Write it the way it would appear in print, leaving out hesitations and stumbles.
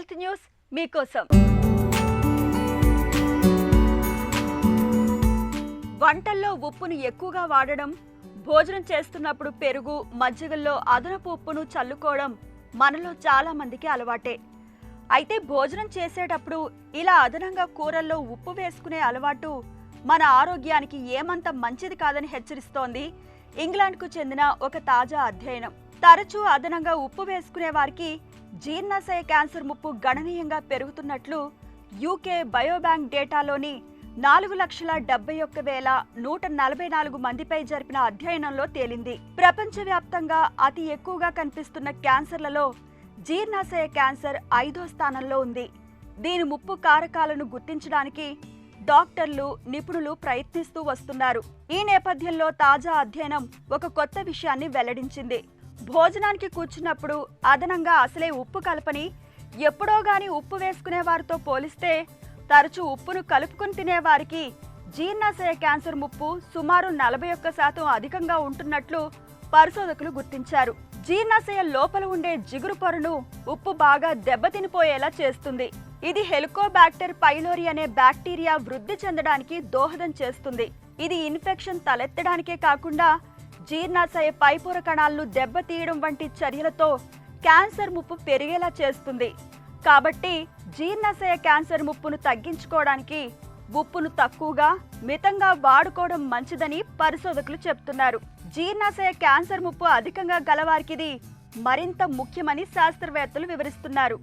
Health news మీకోసం. వంటల్లో ఉప్పును ఎక్కువగా వాడడం, భోజనం చేస్తున్నప్పుడు పెరుగు, మజ్జిగల్లో అదనపు ఉప్పును చల్లుకోవడం మనలో చాలా మందికి అలవాటే. అయితే భోజనం చేసేటప్పుడు ఇలా అదనంగా కూరల్లో ఉప్పు వేసుకునే అలవాటు మన ఆరోగ్యానికి ఏమంత మంచిది కాదని హెచ్చరిస్తోంది ఇంగ్లాండ్కు చెందిన ఒక తాజా అధ్యయనం. తరచూ అదనంగా ఉప్పు వేసుకునే వారికి జీర్ణాశయ క్యాన్సర్ ముప్పు గణనీయంగా పెరుగుతున్నట్లు యూకే బయోబ్యాంక్ డేటాలోని 4,71,144 మందిపై జరిపిన అధ్యయనంలో తేలింది. ప్రపంచవ్యాప్తంగా అతి ఎక్కువగా కనిపిస్తున్న క్యాన్సర్లలో జీర్ణాశయ క్యాన్సర్ 5వ స్థానంలో ఉంది. దీని ముప్పు కారకాలను గుర్తించడానికి డాక్టర్లు, నిపుణులు ప్రయత్నిస్తూ వస్తున్నారు. ఈ నేపథ్యంలో తాజా అధ్యయనం ఒక కొత్త విషయాన్ని వెల్లడించింది. భోజనానికి కూర్చున్నప్పుడు అదనంగా అసలే ఉప్పు కలపని ఎప్పుడో గాని ఉప్పు వేసుకునే వారితో పోలిస్తే తరచూ ఉప్పును కలుపుకుని తినేవారికి జీర్ణాశయ క్యాన్సర్ ముప్పు సుమారు 41% అధికంగా ఉంటున్నట్లు పరిశోధకులు గుర్తించారు. జీర్ణాశయ లోపల ఉండే జిగురు పొరను ఉప్పు బాగా దెబ్బతినిపోయేలా చేస్తుంది. ఇది హెలికోబాక్టర్ పైలోరి అనే బ్యాక్టీరియా వృద్ధి చెందడానికి దోహదం చేస్తుంది. ఇది ఇన్ఫెక్షన్ తలెత్తడానికే కాకుండా జీర్ణాశయ పైపొర కణాలను దెబ్బతీయడం వంటి చర్యలతో క్యాన్సర్ ముప్పు పెరిగేలా చేస్తుంది. కాబట్టి జీర్ణాశయ క్యాన్సర్ ముప్పును తగ్గించుకోవడానికి ఉప్పును తక్కువగా, మితంగా వాడుకోవడం మంచిదని పరిశోధకులు చెబుతున్నారు. జీర్ణాశయ క్యాన్సర్ ముప్పు అధికంగా గలవారికి ఇది మరింత ముఖ్యమని శాస్త్రవేత్తలు వివరిస్తున్నారు.